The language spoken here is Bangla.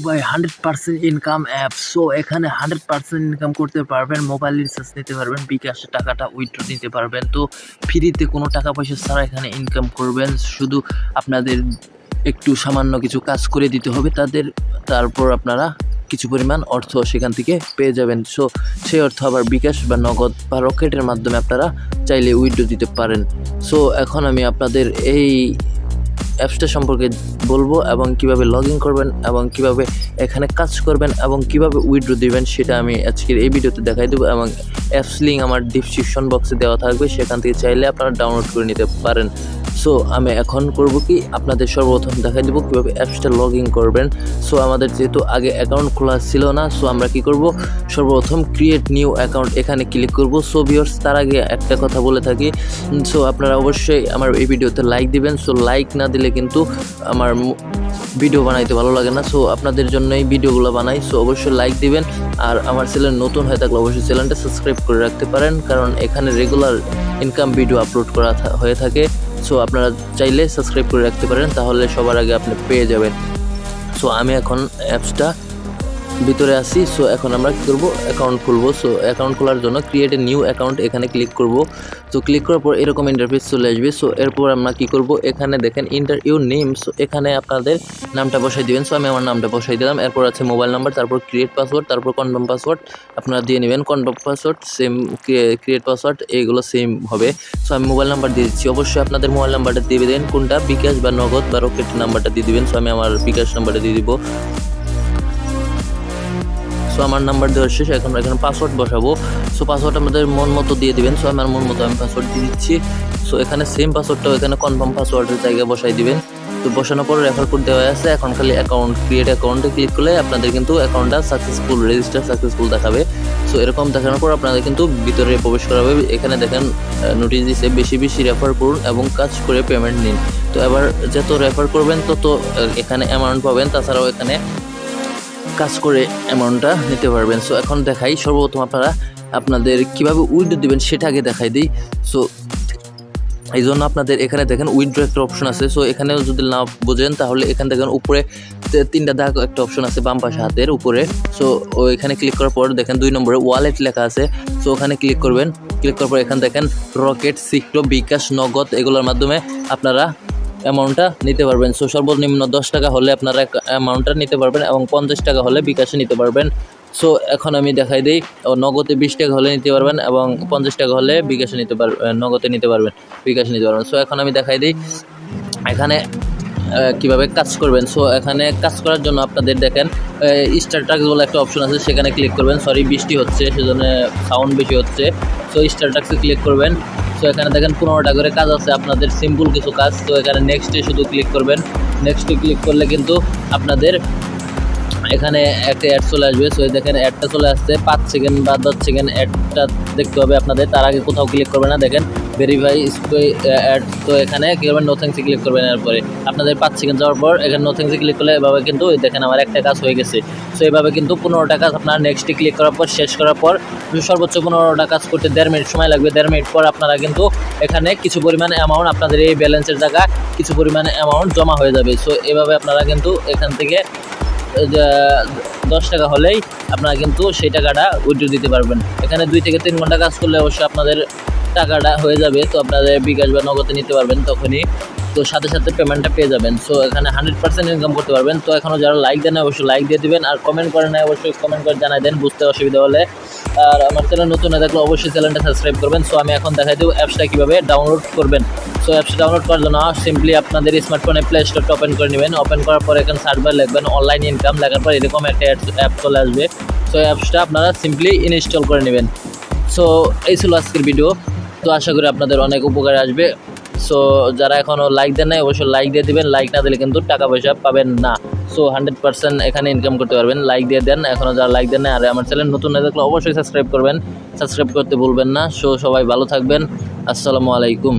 ভাই 100% ইনকাম অ্যাপ। সো এখানে 100% ইনকাম করতে পারবেন, মোবাইল রিচার্জ নিতে পারবেন, বিকাশে টাকাটা উইথড্র নিতে পারবেন। তো ফ্রিতে কোনো টাকা পয়সা ছাড়া এখানে ইনকাম করবেন। শুধু আপনাদের একটু সামান্য কিছু কাজ করে দিতে হবে তারপর আপনারা কিছু পরিমাণ অর্থ সেখান থেকে পেয়ে যাবেন। সো সেই অর্থ আবার বিকাশ বা নগদ বা রকেটের মাধ্যমে আপনারা চাইলে উইথড্র দিতে পারেন। সো এখন আমি আপনাদের এই অ্যাপসটা সম্পর্কে বলবো এবং কিভাবে লগ ইন করবেন এবং কিভাবে এখানে কাজ করবেন এবং কিভাবে উইথড্র দিবেন সেটা আমি আজকের এই ভিডিওতে দেখাই দেবো। এবং অ্যাপস লিঙ্ক আমার ডিসক্রিপশন বক্সে দেওয়া থাকবে, সেখান থেকে চাইলে আপনারা ডাউনলোড করে নিতে পারেন। সো আমি এখন করব কি, আপনাদের সর্বপ্রথম দেখাই দেবো কীভাবে অ্যাপসটা লগ ইন করবেন। সো আমাদের যেহেতু আগে অ্যাকাউন্ট খোলা ছিল না, সো আমরা কি করব, সর্বপ্রথম ক্রিয়েট নিউ অ্যাকাউন্ট এখানে ক্লিক করব। সো ভিউয়ার্স, তার আগে একটা কথা বলে থাকি, সো আপনারা অবশ্যই আমার এই ভিডিওতে লাইক দিবেন। সো লাইক না দিলে কিন্তু আমার ভিডিও বানাইতে ভালো লাগে না। সো আপনাদের জন্যই ভিডিওগুলো বানাই। সো অবশ্যই লাইক দিবেন। আর আমার চ্যানেল নতুন হয়ে থাকলে অবশ্যই চ্যানেলটা সাবস্ক্রাইব করে রাখতে পারেন, কারণ এখানে রেগুলার ইনকাম ভিডিও আপলোড করা হয়ে থাকে। সো আপনারা চাইলে সাবস্ক্রাইব করে রাখতে পারেন, তাহলে সবার আগে আপনি পেয়ে যাবেন। সো আমি এখন অ্যাপসটা ভিতরে আসি। সো এখন আমরা কী করবো, অ্যাকাউন্ট খুলবো। সো অ্যাকাউন্ট খোলার জন্য ক্রিয়েট এ নিউ অ্যাকাউন্ট এখানে ক্লিক করব। তো ক্লিক করার পর এরকম ইন্টারফেস চলে আসবে। সো এরপর আমরা কী করব, এখানে দেখেন ইন্টার ইউর নেম। সো এখানে আপনাদের নামটা বসাই দিবেন। সো আমি আমার নামটা বসাই দিলাম। এরপর আছে মোবাইল নাম্বার, তারপর ক্রিয়েট পাসওয়ার্ড, তারপর কনফার্ম পাসওয়ার্ড আপনারা দিয়ে নেবেন। Confirm password same, create password এইগুলো সেম হবে। সো আমি মোবাইল নাম্বার দিয়ে দিচ্ছি। অবশ্যই আপনাদের মোবাইল নাম্বারটা দিয়ে দেবেন, কোনটা বিকাশ বা নগদ বা রকেট নাম্বারটা দিয়ে দিবেন। সো আমি আমার বিকাশ নাম্বারটা দিয়ে দিব। সো আমার নাম্বার দেওয়ার শেষ। এখন এখানে পাসওয়ার্ড বসাবো। সো পাসওয়ার্ড আমাদের মন মতো দিয়ে দিবেন। সো আমার মন মতো আমি পাসওয়ার্ড দিয়ে দিচ্ছি। সো এখানে সেম পাসওয়ার্ডটাও এখানে কনফার্ম পাসওয়ার্ডের জায়গায় বসাই দিবেন। তো বসানোর পর রেফার কোড দেওয়া আছে। এখন খালি অ্যাকাউন্ট ক্রিয়েট অ্যাকাউন্টে ক্লিক করলে আপনাদের কিন্তু অ্যাকাউন্টটা সাকসেসফুল, রেজিস্টার সাকসেসফুল দেখাবে। সো এরকম দেখানোর পর আপনাদের কিন্তু ভিতরে প্রবেশ করা হবে। এখানে দেখেন নোটিশ দিচ্ছে, বেশি বেশি রেফার করুন এবং কাজ করে পেমেন্ট নিন। তো এবার যত রেফার করবেন তত এখানে অ্যামাউন্ট পাবেন। তাছাড়াও এখানে কাজ করে অ্যামাউন্টটা নিতে পারবেন। সো এখন দেখাই, সর্বপ্রথম আপনাদের কীভাবে উইথড্র দিবেন সেটা আগে দেখাই দিই। সো এই জন্য আপনাদের এখানে দেখেন উইথড্র একটা অপশন আছে। সো এখানেও যদি না বোঝেন তাহলে এখানে দেখেন উপরে 3টা দাগ একটা অপশন আছে বাম পাশে হাতের উপরে। সো এখানে ক্লিক করার পর দেখেন 2 নম্বরে ওয়ালেট লেখা আছে। সো ওখানে ক্লিক করবেন। ক্লিক করার পর এখানে দেখেন রকেট, সিক্টো, বিকাশ, নগদ এগুলোর মাধ্যমে আপনারা অ্যামাউন্টটা নিতে পারবেন। সো সর্বনিম্ন 10 টাকা হলে আপনারা অ্যামাউন্টটা নিতে পারবেন এবং 50 টাকা হলে বিকাশে নিতে পারবেন। সো এখন আমি দেখাই দিই, নগদে 20 টাকা হলে নিতে পারবেন এবং 50 টাকা হলে বিকাশে নিতে পারবেন, নগদে নিতে পারবেন, বিকাশে নিতে পারবেন। সো এখন আমি দেখাই দিই এখানে কীভাবে কাজ করবেন। সো এখানে কাজ করার জন্য আপনাদের দেখেন স্টার টাক্স বলে একটা অপশন আছে, সেখানে ক্লিক করবেন। সরি, বৃষ্টি হচ্ছে সেজন্য সাউন্ড বেশি হচ্ছে। সো স্টার টাক্সে ক্লিক করবেন। সো এখানে দেখেন 15টা করে কাজ আছে আপনাদের, সিম্পল কিছু কাজ। তো এখানে নেক্সটে শুধু ক্লিক করবেন। নেক্সটে ক্লিক করলে কিন্তু আপনাদের এখানে একটা অ্যাড চলে আসবে। সো দেখেন অ্যাডটা চলে আসছে, 5 সেকেন্ড বা 10 সেকেন্ড অ্যাডটা দেখতে হবে আপনাদের। তার আগে কোথাও ক্লিক করবে না, দেখেন ভেরিফাই অ্যাড। তো এখানে কী করবেন, নো থ্যাঙ্কসে ক্লিক করবেন। এরপরে আপনাদের 5 সেকেন্ড যাওয়ার পর এখানে নো থ্যাঙ্কসে ক্লিক করলে এভাবে কিন্তু দেখেন আমার একটা কাজ হয়ে গেছে। সো এইভাবে কিন্তু 15টা কাজ আপনারা নেক্সটে ক্লিক করার পর শেষ করার পর সর্বোচ্চ 15টা কাজ করতে 1.5 মিনিট সময় লাগবে। 1.5 মিনিট পর আপনারা কিন্তু এখানে কিছু পরিমাণ অ্যামাউন্ট আপনাদের এই ব্যালেন্সের জায়গায় কিছু পরিমাণ অ্যামাউন্ট জমা হয়ে যাবে। সো এভাবে আপনারা কিন্তু এখান থেকে 10 টাকা হলেই আপনারা কিন্তু সেই টাকাটা উইথড্র দিতে পারবেন। এখানে 2 থেকে 3 ঘন্টা কাজ করলে অবশ্যই আপনাদের টাকাটা হয়ে যাবে। তো আপনাদের বিকাশ বা নগদে নিতে পারবেন তখনই, তো সাথে সাথে পেমেন্টটা পেয়ে যাবেন। সো এখানে 100% ইনকাম করতে পারবেন। তো এখনও যারা লাইক দেন অবশ্যই লাইক দিয়ে দিবেন, আর কমেন্ট করেন না অবশ্যই কমেন্ট করে জানাই দেন বুঝতে অসুবিধা হলে। আর আমার চ্যানেল নতুন হয়ে থাকলে অবশ্যই চ্যানেলটা সাবস্ক্রাইব করবেন। সো আমি এখন দেখাই দেবো অ্যাপসটা কীভাবে ডাউনলোড করবেন। সো অ্যাপসটা ডাউনলোড করার জন্য সিম্পলি আপনাদের স্মার্টফোনে প্লে স্টোরটা ওপেন করে নেবেন। ওপেন করার পর এখানে সার্চ বার লিখবেন অনলাইন ইনকাম, লেখার পর এরকম একটা অ্যাপ চলে আসবে। সো অ্যাপসটা আপনারা সিম্পলি ইনস্টল করে নেবেন। সো এই ছিল আজকের ভিডিও। তো আশা করি আপনাদের অনেক উপকারে আসবে। সো যারা এখনও লাইক দেন নাই অবশ্যই লাইক দিয়ে দেবেন। লাইক না দিলে কিন্তু টাকা পয়সা পাবেন না। সো 100% এখানে ইনকাম করতে পারবেন। লাইক দিয়ে দেন এখনও যারা লাইক দেন না। আর আমার চ্যানেল নতুন হয়ে থাকলে অবশ্যই সাবস্ক্রাইব করবেন, সাবস্ক্রাইব করতে ভুলবেন না। সো সবাই ভালো থাকবেন। আসসালামু আলাইকুম।